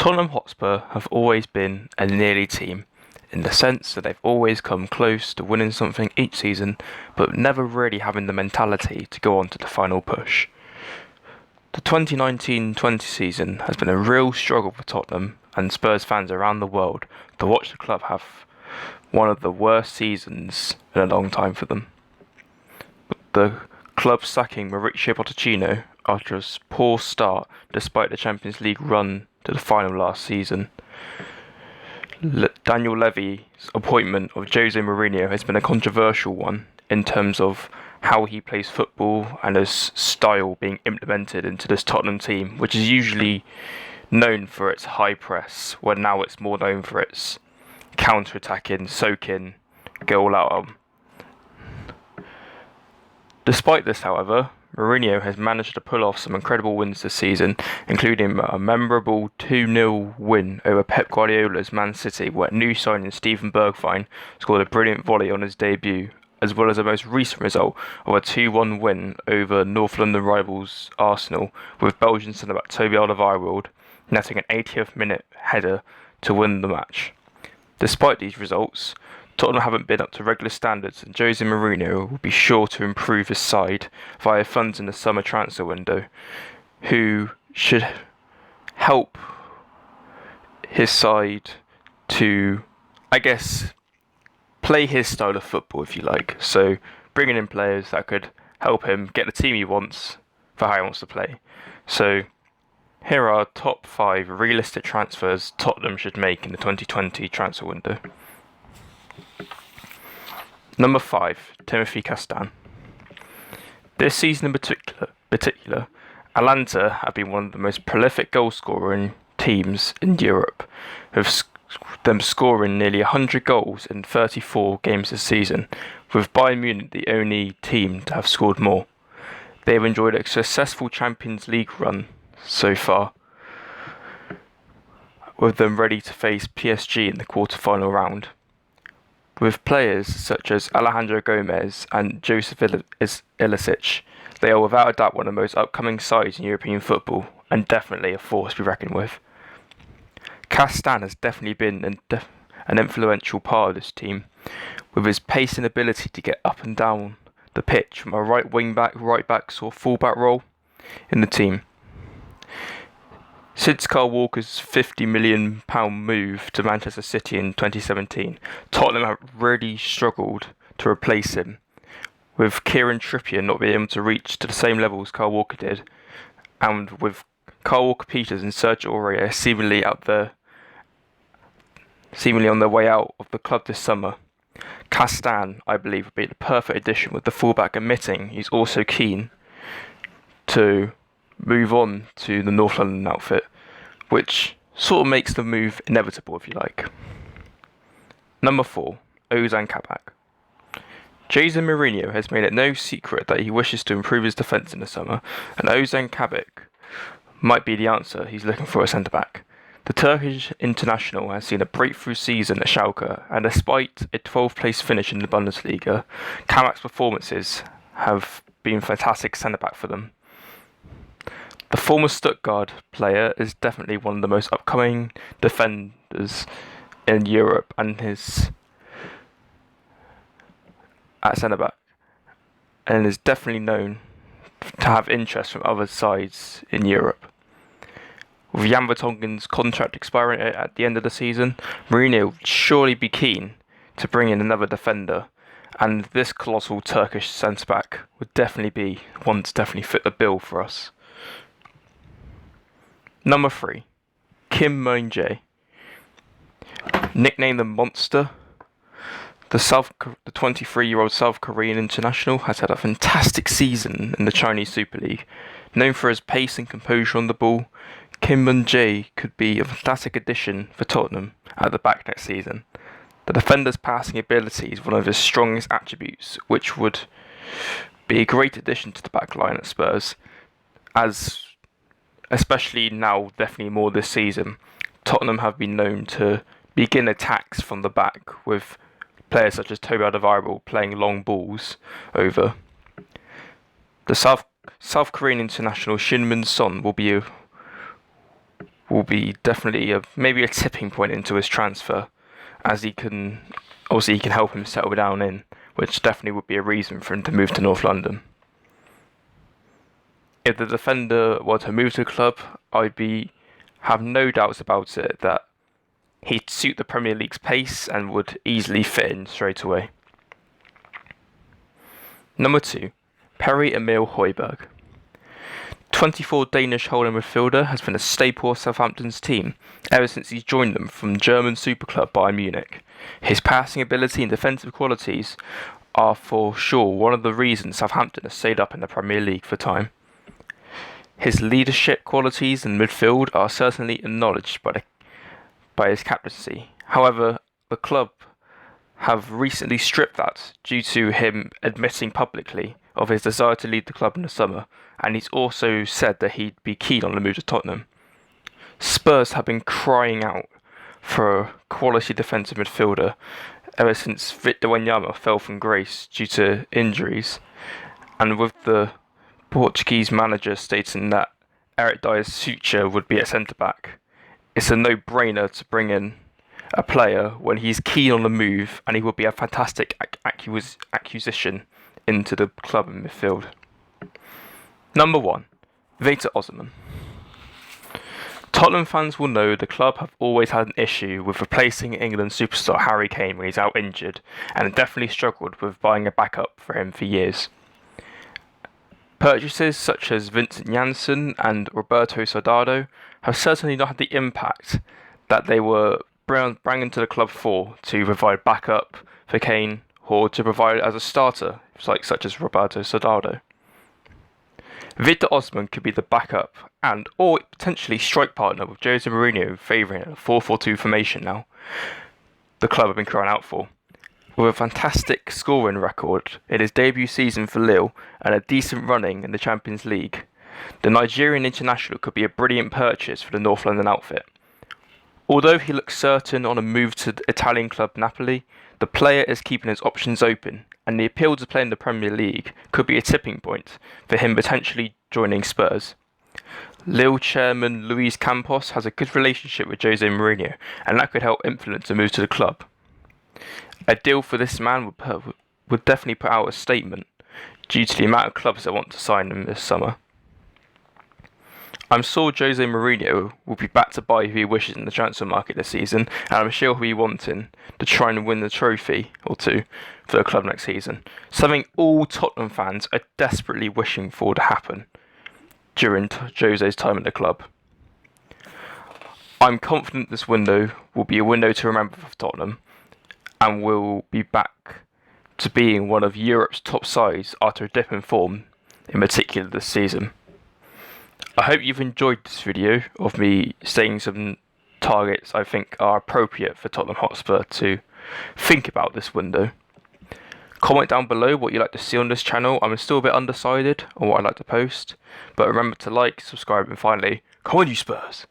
Tottenham Hotspur have always been a nearly team, in the sense that they've always come close to winning something each season, but never really having the mentality to go on to the final push. The 2019-20 season has been a real struggle for Tottenham and Spurs fans around the world to watch the club have one of the worst seasons in a long time for them. The club sacking Mauricio Pochettino after a poor start despite the Champions League run to the final last season. Daniel Levy's appointment of Jose Mourinho has been a controversial one in terms of how he plays football and his style being implemented into this Tottenham team, which is usually known for its high press, where now it's more known for its counter-attacking, soak-in, go all out on. Despite this, however, Mourinho has managed to pull off some incredible wins this season, including a memorable 2-0 win over Pep Guardiola's Man City, where new signing Steven Bergwijn scored a brilliant volley on his debut, as well as a most recent result of a 2-1 win over North London rivals Arsenal, with Belgian centre-back Toby Alderweireld netting an 80th minute header to win the match. Despite these results, Tottenham haven't been up to regular standards, and Jose Mourinho will be sure to improve his side via funds in the summer transfer window, who should help his side to, play his style of football, if you like. So bringing in players that could help him get the team he wants for how he wants to play. So here are top 5 realistic transfers Tottenham should make in the 2020 transfer window. Number 5, Timothy Castagne. This season in particular, Atalanta have been one of the most prolific goal-scoring teams in Europe, with them scoring nearly 100 goals in 34 games this season, with Bayern Munich the only team to have scored more. They have enjoyed a successful Champions League run so far, with them ready to face PSG in the quarter-final round. With players such as Alejandro Gomez and Joseph Ilicic, they are without a doubt one of the most upcoming sides in European football, and definitely a force to be reckoned with. Castagne has definitely been an influential part of this team, with his pace and ability to get up and down the pitch from a right wing back, right back or full back role in the team. Since Kyle Walker's £50 million move to Manchester City in 2017, Tottenham have really struggled to replace him, with Kieran Trippier not being able to reach to the same level as Kyle Walker did, and with Kyle Walker-Peters and Sergio Aurier seemingly on their way out of the club this summer. Castagne, I believe, would be the perfect addition, with the fullback admitting he's also keen to move on to the North London outfit, which sort of makes the move inevitable, if you like. Number 4, Ozan Kabak. Jose Mourinho has made it no secret that he wishes to improve his defence in the summer, and Ozan Kabak might be the answer he's looking for at centre-back. The Turkish international has seen a breakthrough season at Schalke, and despite a 12th place finish in the Bundesliga, Kabak's performances have been fantastic centre-back for them. The former Stuttgart player is definitely one of the most upcoming defenders in Europe, and his at centre-back, and is definitely known to have interest from other sides in Europe. With Jan Vertonghen's contract expiring at the end of the season, Mourinho would surely be keen to bring in another defender, and this colossal Turkish centre-back would definitely be one to definitely fit the bill for us. Number 3, Kim Min-jae. Nicknamed the Monster, the 23-year-old South Korean international has had a fantastic season in the Chinese Super League. Known for his pace and composure on the ball, Kim Min-jae could be a fantastic addition for Tottenham at the back next season. The defender's passing ability is one of his strongest attributes, which would be a great addition to the back line at Spurs, as especially now, definitely more this season, Tottenham have been known to begin attacks from the back, with players such as Toby Alderweireld playing long balls over. The South Korean international Shin Min-son will be will be definitely maybe a tipping point into his transfer, as he can help him settle down in, which definitely would be a reason for him to move to North London. If the defender were to move to the club, have no doubts about it that he'd suit the Premier League's pace and would easily fit in straight away. Number 2, Pierre-Emile Hojbjerg. 24 Danish holding midfielder has been a staple of Southampton's team ever since he joined them from German superclub Bayern Munich. His passing ability and defensive qualities are for sure one of the reasons Southampton has stayed up in the Premier League for time. His leadership qualities in midfield are certainly acknowledged by his captaincy. However, the club have recently stripped that due to him admitting publicly of his desire to lead the club in the summer, and he's also said that he'd be keen on the move to Tottenham. Spurs have been crying out for a quality defensive midfielder ever since Victor Wanyama fell from grace due to injuries, and with the Portuguese manager stating that Eric Dyer's future would be at centre-back, it's a no-brainer to bring in a player when he's keen on the move, and he would be a fantastic acquisition into the club in midfield. Number 1, Victor Osimhen. Tottenham fans will know the club have always had an issue with replacing England superstar Harry Kane when he's out injured, and have definitely struggled with buying a backup for him for years. Purchases such as Vincent Janssen and Roberto Soldado have certainly not had the impact that they were bringing to the club for, to provide backup for Kane or to provide as a starter, such as Roberto Soldado. Victor Osimhen could be the backup and or potentially strike partner with Jose Mourinho favouring a 4-4-2 formation now the club have been crying out for. With a fantastic scoring record in his debut season for Lille and a decent running in the Champions League, the Nigerian international could be a brilliant purchase for the North London outfit. Although he looks certain on a move to the Italian club Napoli, the player is keeping his options open, and the appeal to play in the Premier League could be a tipping point for him potentially joining Spurs. Lille chairman Luis Campos has a good relationship with Jose Mourinho, and that could help influence a move to the club. A deal for this man would definitely put out a statement due to the amount of clubs that want to sign him this summer. I'm sure Jose Mourinho will be back to buy who he wishes in the transfer market this season, and I'm sure he'll be wanting to try and win the trophy or two for the club next season, something all Tottenham fans are desperately wishing for to happen during Jose's time at the club. I'm confident this window will be a window to remember for Tottenham, and will be back to being one of Europe's top sides after a dip in form, in particular this season. I hope you've enjoyed this video of me saying some targets I think are appropriate for Tottenham Hotspur to think about this window. Comment down below what you'd like to see on this channel. I'm still a bit undecided on what I'd like to post, but remember to like, subscribe, and finally, come on you Spurs!